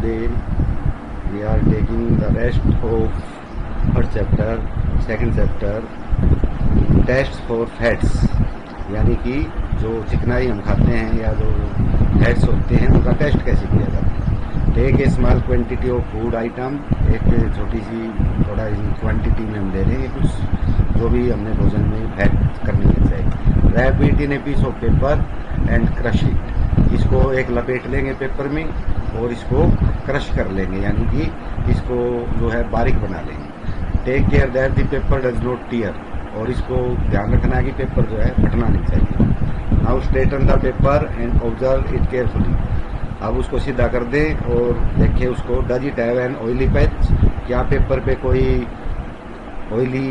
today we are taking the rest of first chapter, second chapter, tests for fats, यानी कि जो चिकनाई हम खाते हैं या जो फैट्स होते हैं उनका टेस्ट कैसे किया जाता है। Take a small quantity of food item, एक छोटी सी थोड़ा क्वांटिटी में हम ले रहे हैं कुछ जो भी हमने भोजन में फैट करनी चाहिए। Wrap it in a piece of paper and crush it, इसको एक लपेट लेंगे पेपर में और इसको क्रश कर लेंगे, यानी कि इसको जो है बारीक बना लेंगे। Take care that the paper does not tear, और इसको ध्यान रखना है कि पेपर जो है फटना नहीं चाहिए। Now straighten the paper and observe it carefully, अब उसको सीधा कर दें और देखिए उसको। Does it have an oily patch, क्या पेपर पे कोई ऑयली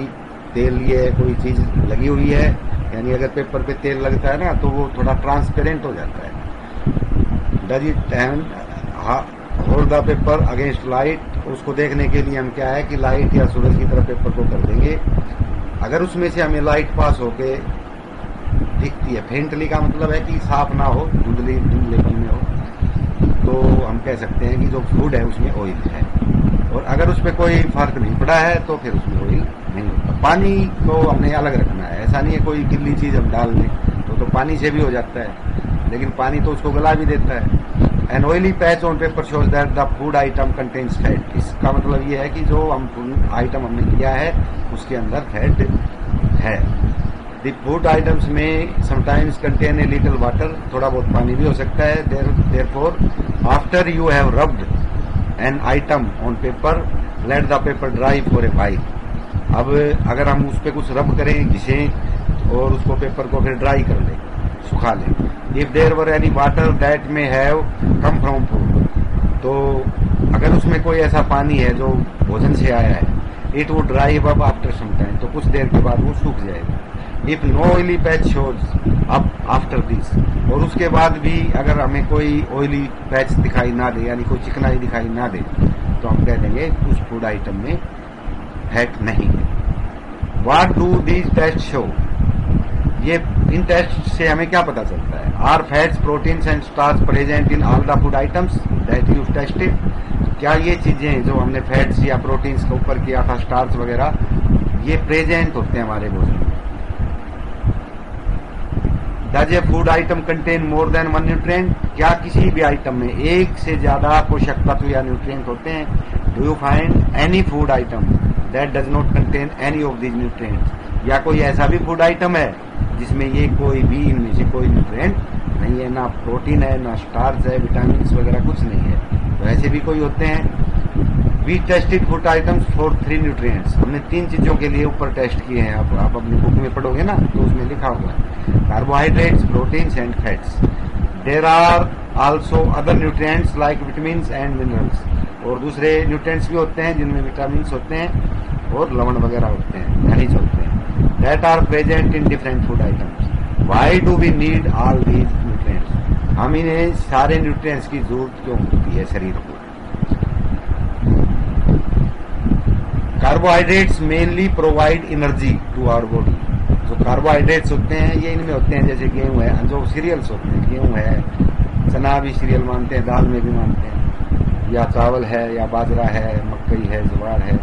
तेल ये कोई चीज लगी हुई है, यानी अगर पेपर पे तेल लगता है ना तो वो थोड़ा ट्रांसपेरेंट हो जाता है। Does it hold the paper against light, उसको देखने के लिए हम क्या है कि लाइट या सूरज की तरफ पेपर को कर देंगे। अगर उसमें से हमें लाइट पास होके दिखती है, फेंटली का मतलब है कि साफ ना हो, धुंधली धुंधलेपन में हो, तो हम कह सकते हैं कि जो फूड है उसमें ऑयल है। और अगर उस पर कोई फर्क नहीं पड़ा है तो फिर उसमें ऑयल नहीं होता। पानी को हमने अलग रखना है, ऐसा नहीं है कोई गिल्ली चीज हम डाल दें तो पानी से भी हो जाता है, लेकिन पानी तो उसको गला भी देता है। An oily patch on paper shows that the food item contains fat, इसका मतलब ये है कि जो हम फूड आइटम हमने लिया है उसके अंदर फैट है। द फूड आइटम्स में sometimes contain a little water, थोड़ा बहुत पानी भी हो सकता है। Therefore after you have rubbed an item on paper let the paper dry for a while, अब अगर हम उस पर कुछ रब करें घिसें और उसको पेपर को फिर ड्राई कर लें, सुखा लें। If there were any water that may have come from food, तो अगर उसमें कोई ऐसा पानी है जो भोजन से आया है, it would dry up after some time, तो कुछ देर के बाद वो सूख जाएगा। If no oily patch shows up after this, और उसके बाद भी अगर हमें कोई ऑयली पैच दिखाई ना दे, यानी कोई चिकनाई दिखाई ना दे, तो हम कह देंगे उस फूड आइटम में फैट नहीं है। What do these test show, ये इन टेस्ट से हमें क्या पता चलता है। Are fats proteins and starch present in all the food items that you tested, क्या ये चीजें जो हमने फैट्स या प्रोटीन्स के ऊपर किया था, स्टार्च वगैरह, ये प्रेजेंट होते हैं हमारे भोजन में। Does a food atom contain more than one nutrient, क्या किसी भी आइटम में एक से ज्यादा पोषक तत्व या न्यूट्रिएंट होते हैं। Do you find any food item that does not contain any of these nutrients, या कोई ऐसा भी फूड आइटम है जिसमें ये कोई भी इनमें से कोई न्यूट्रिएंट नहीं है, ना प्रोटीन है, ना स्टार्च है, विटामिन वगैरह कुछ नहीं है। तो ऐसे भी कोई होते हैं। We tested food items for 3 nutrients, हमने 3 चीजों के लिए ऊपर टेस्ट किए हैं। आप अपनी बुक में पढ़ोगे ना तो उसमें लिखा हुआ है carbohydrates, proteins and fats. There are also other nutrients like vitamins and minerals, और दूसरे न्यूट्रिएंट्स भी होते हैं जिनमें विटामिन होते हैं और लवण वगैरह होते हैं, खनिज होते हैं। That are present in different food items. Why do we need all these nutrients, हम इन्हें सारे न्यूट्रिएंट्स की जरूरत क्यों होती है शरीर को। Carbohydrates mainly provide energy to our body, जो कार्बोहाइड्रेट्स होते हैं ये इनमें होते हैं, जैसे गेहूं है, जो सीरियल्स होते हैं, गेहूं है, चना भी सीरियल मानते हैं, दाल में भी मानते हैं, या चावल है, या बाजरा है, मकई है, ज्वार है,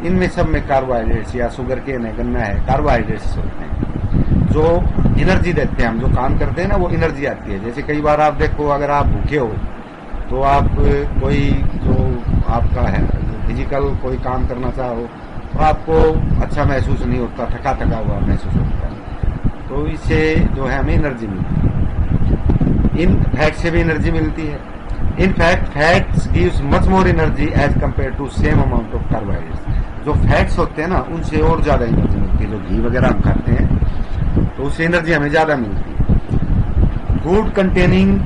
इनमें सब में कार्बोहाइड्रेट्स, या शुगर केन है, गन्ना है, कार्बोहाइड्रेट्स होते हैं जो एनर्जी देते हैं। हम जो काम करते हैं ना वो एनर्जी आती है। जैसे कई बार आप देखो, अगर आप भूखे हो तो आप कोई जो आपका है फिजिकल कोई काम करना चाहो तो आपको अच्छा महसूस नहीं होता, थका थका हुआ महसूस होता है, तो इससे जो है हमें एनर्जी मिलती है। इन फैट से भी एनर्जी मिलती है। In fact fats gives much more energy as compare to same amount of carbohydrates, जो फैट्स होते हैं ना उनसे और ज्यादा एनर्जी मिलती है। जो घी वगैरह हम खाते हैं तो उससे एनर्जी हमें ज्यादा मिलती है। Food containing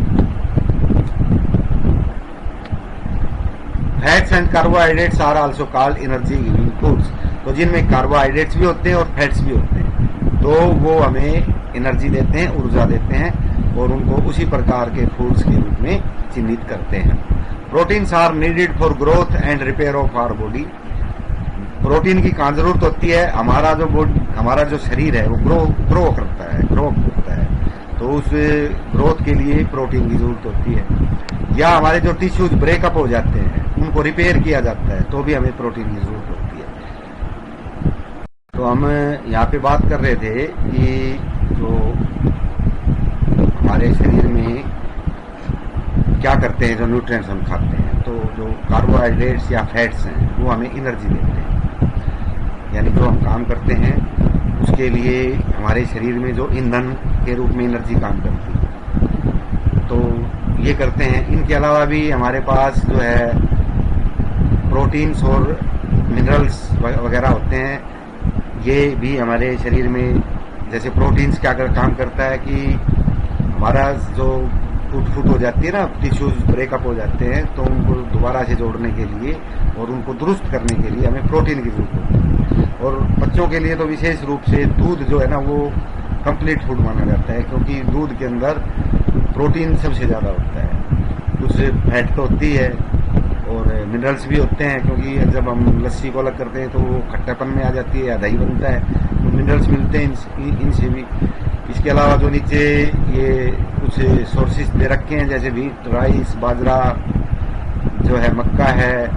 fats and carbohydrates are also called energy giving foods, तो जिनमें कार्बोहाइड्रेट्स भी होते हैं और फैट्स भी होते हैं, तो वो हमें एनर्जी देते हैं, ऊर्जा देते हैं, और उनको उसी प्रकार के फूड्स के रूप में चिन्हित करते हैं। Proteins are needed for growth and repair of our body, protein की कहाँ जरूरत होती है, हमारा जो शरीर है वो ग्रो करता है, ग्रो होता है, तो उस ग्रोथ के लिए प्रोटीन की जरूरत होती है। या हमारे जो टिश्यूज ब्रेकअप हो जाते हैं उनको रिपेयर किया जाता है तो भी हमें प्रोटीन की जरूरत होती है। तो हम यहाँ पे बात कर रहे थे कि जो हमारे शरीर में क्या करते हैं, जो न्यूट्रिएंट्स हम खाते हैं, तो जो कार्बोहाइड्रेट्स या फैट्स हैं वो हमें एनर्जी देते हैं। यानी जो हम काम करते हैं उसके लिए हमारे शरीर में जो ईंधन के रूप में एनर्जी काम करती है, तो ये करते हैं। इनके अलावा भी हमारे पास जो है प्रोटीन्स और मिनरल्स वगैरह होते हैं, ये भी हमारे शरीर में, जैसे प्रोटीन्स क्या काम करता है कि हमारा जो टूट फूट हो जाती है ना, टिश्यूज ब्रेकअप हो जाते हैं, तो उनको दोबारा से जोड़ने के लिए और उनको दुरुस्त करने के लिए हमें प्रोटीन की जरूरत होती है। और बच्चों के लिए तो विशेष रूप से दूध जो है ना वो कंप्लीट फूड माना जाता है, क्योंकि दूध के अंदर प्रोटीन सबसे ज़्यादा होता है। कुछ फैट तो होती है और मिनरल्स भी होते हैं, क्योंकि जब हम लस्सी को अलग करते हैं तो वो खट्टापन में आ जाती है या दही बनता है, तो मिनरल्स मिलते हैं इनसे भी। इसके अलावा जो नीचे ये कुछ सोर्सेज दे रखे हैं, जैसे व्हीट, राइस, बाजरा जो है, मक्का है,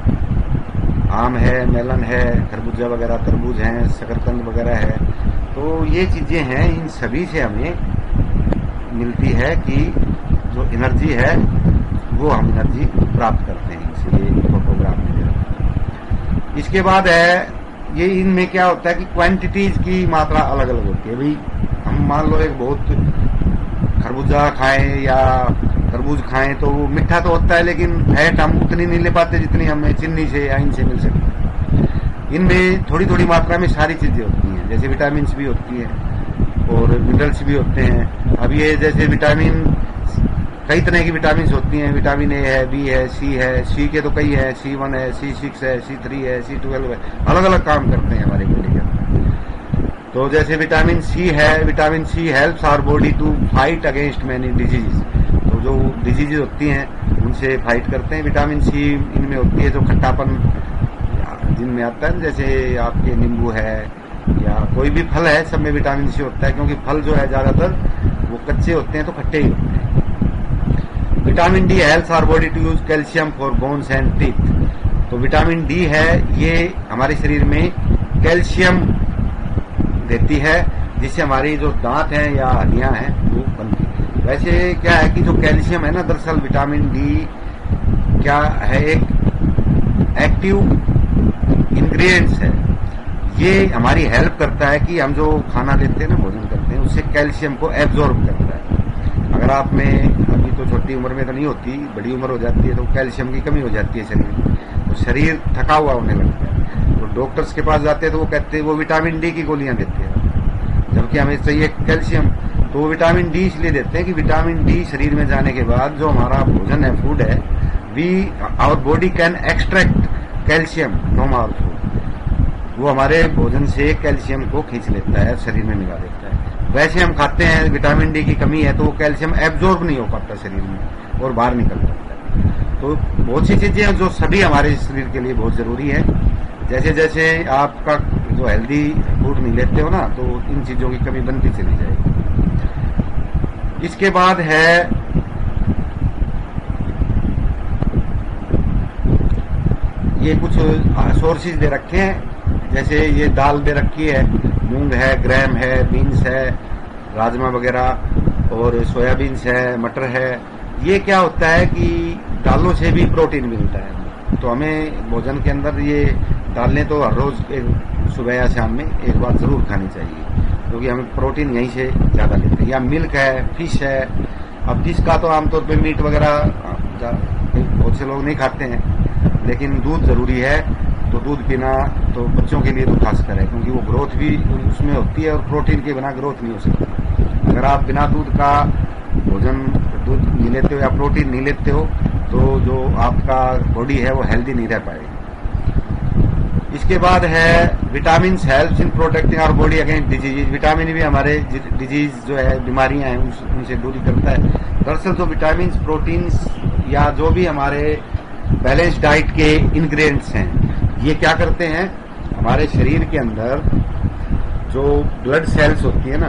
आम है, मेलन है, खरबूजा वगैरह, तरबूज हैं, शकरकंद वगैरह है, तो ये चीज़ें हैं। इन सभी से हमें मिलती है कि जो एनर्जी है वो हम एनर्जी प्राप्त करते हैं, इसलिए प्रोग्राम में दे रहा हूं। इसके बाद है ये, इनमें क्या होता है कि क्वांटिटीज की मात्रा अलग अलग होती है। भाई हम मान लो एक बहुत खरबूजा खाएं या तरबूज खाएं तो वो मीठा तो होता है, लेकिन फैट हम उतनी नहीं ले पाते जितनी हमें चीनी से या इनसे मिल सकती है। इनमें थोड़ी थोड़ी मात्रा में सारी चीजें होती हैं, जैसे विटामिन भी होती हैं और मिनरल्स भी होते हैं। अब ये जैसे विटामिन, कई तरह की विटामिन होती हैं, विटामिन ए है, बी है, सी है, सी के तो कई है, C1 है, C6 है, C3 है, C12 है, अलग अलग काम करते हैं हमारे बॉडी के अंदर। तो जैसे विटामिन सी है, vitamin C helps our body to fight against many disease, तो जो डिजीज होती हैं उनसे फाइट करते हैं। विटामिन सी इनमें होती है जो खट्टापन जिनमें आता है, जैसे आपके नींबू है या कोई भी फल है, सब में विटामिन सी होता है, क्योंकि फल जो है ज्यादातर वो कच्चे होते हैं तो खट्टे ही होते हैं। Vitamin D helps our body to use calcium for bones and teeth, तो विटामिन डी है ये हमारे शरीर में कैल्शियम देती है, जिससे हमारी जो दांत हैं या हड्डियां हैं वो बनती है। वैसे क्या है कि जो कैल्शियम है ना, दरअसल विटामिन डी क्या है, एक एक्टिव इंग्रेडिएंट्स है। ये हमारी हेल्प करता है कि हम जो खाना लेते हैं ना, भोजन करते हैं, उससे कैल्शियम को एब्जॉर्ब करता है। अगर आप में अभी तो छोटी उम्र में तो नहीं होती, बड़ी उम्र हो जाती है तो कैल्शियम की कमी हो जाती है शरीर में, तो शरीर थका हुआ होने लगता है। तो डॉक्टर्स के पास जाते हैं तो वो कहते हैं, वो विटामिन डी की गोलियां देते हैं, जबकि हमें चाहिए कैल्शियम। तो वो विटामिन डी इसलिए देते हैं कि विटामिन डी शरीर में जाने के बाद जो हमारा भोजन है, फूड है, our body can extract calcium from our food, वो हमारे भोजन से कैल्शियम को खींच लेता है, शरीर में मिला देता है। वैसे हम खाते हैं, विटामिन डी की कमी है तो वो कैल्शियम एब्जॉर्ब नहीं हो पाता शरीर में और बाहर निकल जाता है। तो बहुत सी चीजें जो सभी हमारे शरीर के लिए बहुत जरूरी है। जैसे जैसे आपका जो हेल्दी फूड नहीं लेते हो ना, तो इन चीजों की कमी बनती चली जाएगी। इसके बाद है ये कुछ सोर्सेज दे रखे हैं, जैसे ये दाल दे रखी है, मूंग है, ग्राम है, बीन्स है, राजमा वगैरह, और सोयाबीन्स है, मटर है। ये क्या होता है कि दालों से भी प्रोटीन मिलता है, तो हमें भोजन के अंदर ये दालें तो हर रोज सुबह या शाम में एक बार जरूर खानी चाहिए, क्योंकि हमें प्रोटीन यहीं से ज्यादा लेते हैं। या मिल्क है, फिश है। अब फिश का तो आमतौर पे मीट वगैरह बहुत से लोग नहीं खाते हैं, लेकिन दूध जरूरी है, तो दूध पीना तो बच्चों के लिए तो खासकर है, क्योंकि वो ग्रोथ भी उसमें होती है और प्रोटीन के बिना ग्रोथ नहीं हो सकती। अगर आप बिना दूध का भोजन, दूध नहीं लेते हो या प्रोटीन नहीं लेते हो, तो जो आपका बॉडी है वो हेल्दी नहीं रह पाएगी। इसके बाद है vitamin helps in protecting our body against disease. Vitamin भी हमारे डिजीज जो है, बीमारियां हैं, उनसे दूरी करता है। दरअसल जो विटामिन, प्रोटीन या जो भी हमारे बैलेंस डाइट के इंग्रेडिएंट्स हैं, ये क्या करते हैं, हमारे शरीर के अंदर जो ब्लड सेल्स होती है ना,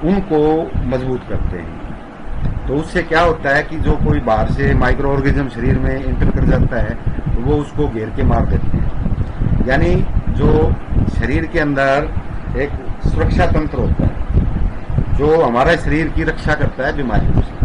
उनको मजबूत करते हैं। तो उससे क्या होता है कि जो कोई बाहर से माइक्रो ऑर्गेनिज्म शरीर में इंटर कर जाता है तो वो उसको घेर के मार देते हैं। यानी जो शरीर के अंदर एक सुरक्षा तंत्र होता है जो हमारे शरीर की रक्षा करता है बीमारियों से।